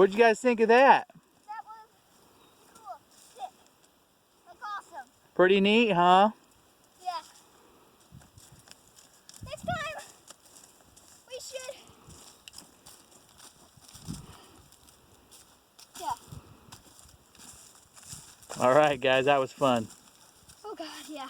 What'd you guys think of that? That was cool. Sick. That's awesome. Pretty neat, huh? Yeah. Next time, we should... Yeah. All right, guys, that was fun. Oh God, yeah.